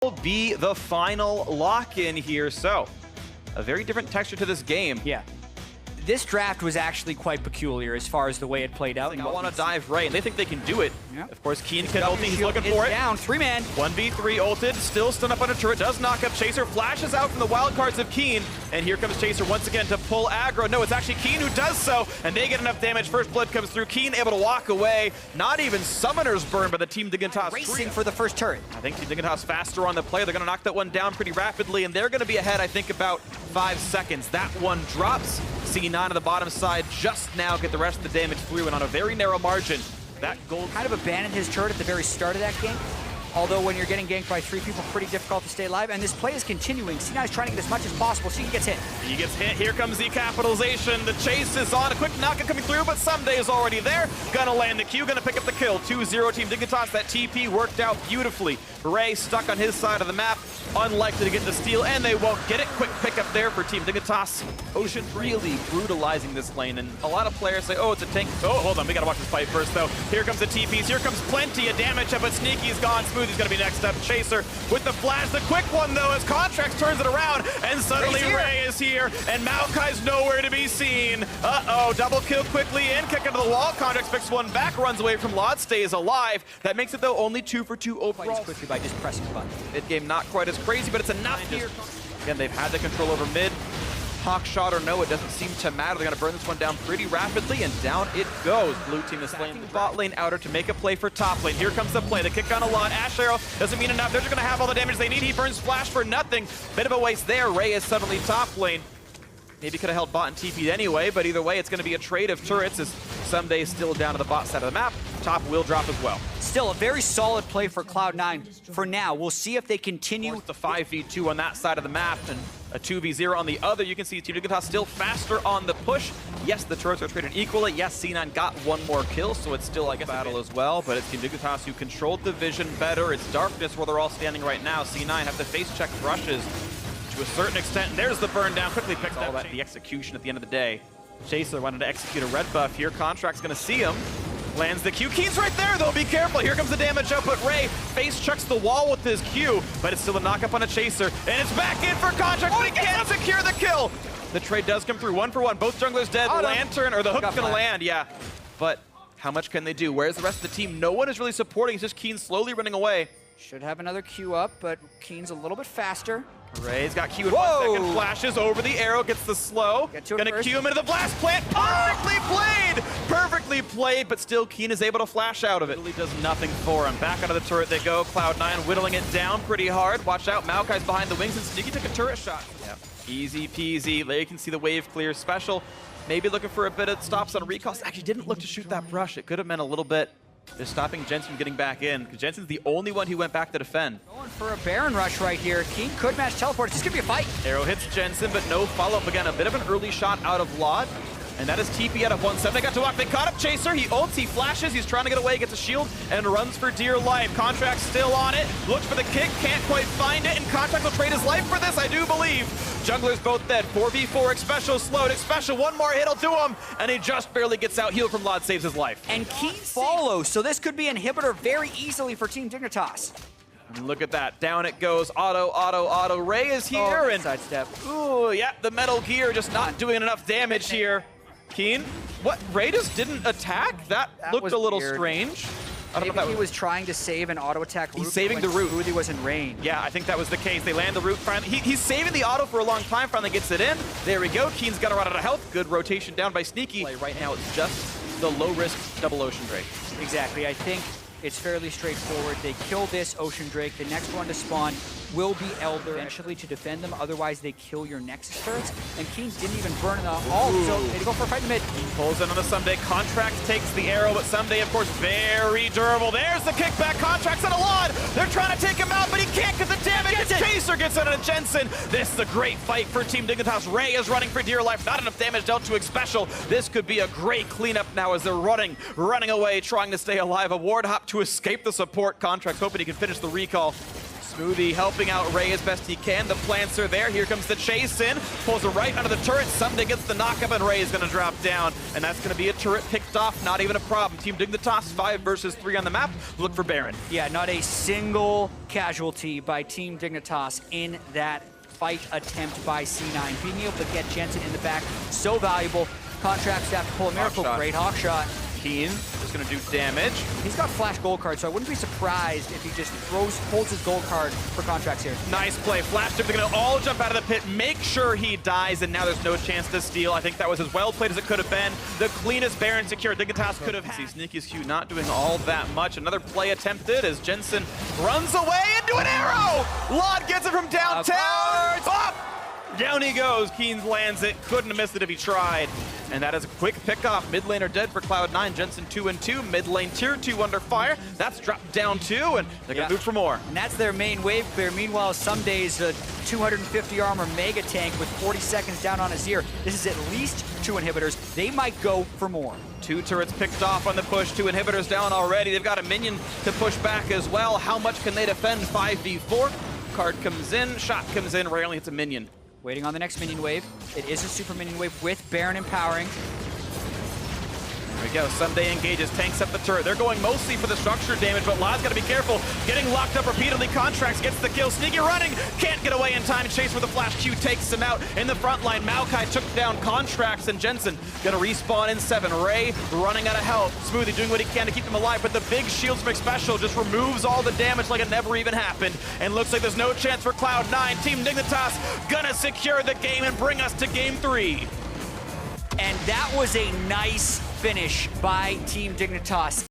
will be the final lock-in here. So, a very different texture to this game. Yeah. This draft was actually quite peculiar as far as the way it played out. I want to dive right, and they think they can do it. Yeah. Of course, Keen can ulti. He's looking for it. Down, 3-man. 1v3 ulted, still stunned up on a turret, does knock up Chaser, flashes out from the wild cards of Keen, and here comes Chaser once again to pull aggro. No, it's actually Keen who does so, and they get enough damage. First blood comes through, Keen able to walk away. Not even Summoners burned by the Team Dignitas. Racing for the first turret. I think Team Dignitas faster on the play. They're going to knock that one down pretty rapidly, and they're going to be ahead, I think, about 5 seconds. That one drops. C9 on the bottom side just now get the rest of the damage through, and on a very narrow margin. That gold kind of abandoned his turret at the very start of that game. Although when you're getting ganked by 3 people, pretty difficult to stay alive. And this play is continuing. C9 is trying to get as much as possible. So he gets hit. He gets hit. Here comes the capitalization. The chase is on. A quick knockout coming through, but Someday is already there. Gonna land the Q. Gonna pick up the kill. 2-0 Team Dignitas. That TP worked out beautifully. Ray stuck on his side of the map. Unlikely to get the steal, and they won't get it. Quick pickup there for Team Dignitas. Ocean really brutalizing this lane, and a lot of players say, oh, it's a tank. Oh, hold on. We gotta watch this fight first, though. Here comes the TPs. Here comes plenty of damage, but Sneaky's gone. Smoothie's gonna be next up. Chaser with the flash. The quick one, though, as Contracts turns it around, and suddenly Ray is here, and Maokai's nowhere to be seen. Uh-oh, double kill quickly in, kick into the wall. Contracts picks one back, runs away from Lod, stays alive. That makes it, though, only 2 for 2 overall. Fights quickly by just pressing the button. Mid-game not quite as crazy, but it's enough here. Again, they've had the control over mid. Hawk shot or no, it doesn't seem to matter. They're going to burn this one down pretty rapidly, and down it goes. Blue team is slaying the bot lane outer to make a play for top lane. Here comes the play. The kick on a lot. Ash Arrow doesn't mean enough. They're just going to have all the damage they need. He burns Flash for nothing. Bit of a waste there. Ray is suddenly top lane. Maybe could have held bot and TP'd anyway, but either way, it's going to be a trade of turrets as Someday is still down to the bot side of the map. Top will drop as well. Still a very solid play for Cloud9 for now. We'll see if they continue. The 5v2 on that side of the map and a 2v0 on the other. You can see Team Dignitas still faster on the push. Yes, the turrets are traded equally. Yes, C9 got one more kill, so it's still, I guess, a battle as well. But it's Team Dignitas who controlled the vision better. It's darkness where they're all standing right now. C9 have to face check rushes to a certain extent. There's the burn down. Quickly picked up at the execution at the end of the day. Chaser wanted to execute a red buff here. Contract's going to see him. Lands the Q. Keen's right there, though. Be careful. Here comes the damage output. Ray face chucks the wall with his Q, but it's still a knock up on a Chaser. And it's back in for Contract, but he can't secure the kill. The trade does come through. 1 for 1. Both junglers dead. Lantern, or the hook's going to land, yeah. But how much can they do? Where's the rest of the team? No one is really supporting. It's just Keen slowly running away. Should have another Q up, but Keen's a little bit faster. Ray's got Q in 1 second, flashes over the arrow, gets the slow. Gonna Q him into the blast plant. Perfectly played! Perfectly played, but still Keen is able to flash out of it. Really does nothing for him. Back out of the turret they go. Cloud9 whittling it down pretty hard. Watch out, Maokai's behind the wings, and Sneaky took a turret shot. Yeah. Easy peasy. There you can see the wave clear special. Maybe looking for a bit of stops on recalls. Actually didn't look to shoot that brush. It could have meant a little bit. They're stopping Jensen getting back in, because Jensen's the only one who went back to defend. Going for a Baron rush right here. Keen could match teleport. It's just going to be a fight. Arrow hits Jensen, but no follow-up. Again, a bit of an early shot out of Lod. And that is TP out of 1-7. They got to walk. They caught up Chaser. He ults, he flashes. He's trying to get away, gets a shield, and runs for dear life. Contract still on it. Looks for the kick, can't quite find it, and Contract will trade his life for this, I do believe. Junglers both dead. 4v4, Special slowed. Special, one more hit will do him, and he just barely gets out. Heal from Lod saves his life. And Keen follows, so this could be an inhibitor very easily for Team Dignitas. And look at that. Down it goes. Auto. Ray is here, and sidestep. Ooh, yeah, the Metal Gear just not doing enough damage here. Keen, what? Ray just didn't attack? That looked a little weird. Strange. I don't know if Maybe he was trying to save an auto attack root. He's saving the root. Smoothie was in range. Yeah, I think that was the case. They land the root finally. He's saving the auto for a long time, finally gets it in. There we go. Keen's got to run out of health. Good rotation down by Sneaky. Right now it's just the low-risk double Ocean Drake. Exactly. I think it's fairly straightforward. They kill this Ocean Drake. The next one to spawn will be Elder eventually to defend them. Otherwise, they kill your Nexus turrets. And Keen didn't even burn it all, so they go for a fight in the mid. Pulls in on the Someday. Contract takes the arrow, but Someday, of course, very durable. There's the kickback. Contract's on a Lod. They're trying to take him out, but he can't get the damage. Chaser gets it on Jensen. This is a great fight for Team Dignitas. Ray is running for dear life. Not enough damage dealt to Special. This could be a great cleanup now as they're running away, trying to stay alive. A ward hop to escape the support. Contract's hoping he can finish the recall. Smoothie helping out Ray as best he can. The plants are there. Here comes the chase in. Pulls it right under the turret. Someday gets the knockup, and Ray is going to drop down. And that's going to be a turret picked off. Not even a problem. Team Dignitas 5 versus 3 on the map. Look for Baron. Yeah, not a single casualty by Team Dignitas in that fight attempt by C9. Being able to get Jensen in the back, so valuable. Contracts have to pull a miracle. Great hawk shot. Keen is going to do damage. He's got flash gold card, so I wouldn't be surprised if he just holds his gold card for contracts here. Nice play. Flash tip, they're going to all jump out of the pit, make sure he dies, and now there's no chance to steal. I think that was as well played as it could have been. The cleanest Baron secure Dignitas could have had. Sneaky's Hugh not doing all that much. Another play attempted as Jensen runs away into an arrow! Lod gets it from downtown! Up! Down he goes. Keen lands it. Couldn't have missed it if he tried. And that is a quick pick-off. Mid laner dead for Cloud9. Jensen 2-2. Mid lane tier 2 under fire. That's dropped down 2, and they're going to move for more. And that's their main wave clear. Meanwhile, some days, a 250 armor mega tank with 40 seconds down on Azir. This is at least 2 inhibitors. They might go for more. 2 turrets picked off on the push. 2 inhibitors down already. They've got a minion to push back as well. How much can they defend? 5v4. Card comes in. Shot comes in. Rarely hits a minion. Waiting on the next minion wave. It is a super minion wave with Baron empowering. There we go. Someday engages, tanks up the turret. They're going mostly for the structure damage, but Lod's got to be careful. Getting locked up repeatedly. Contracts gets the kill. Sneaky running. Can't get away in time. Chase for the flash. Q takes him out in the front line. Maokai took down Contracts, and Jensen going to respawn in 7. Ray running out of health. Smoothie doing what he can to keep them alive, but the big shields mix special just removes all the damage like it never even happened. And looks like there's no chance for Cloud9. Team Dignitas gonna secure the game and bring us to game 3. And that was a nice finish by Team Dignitas.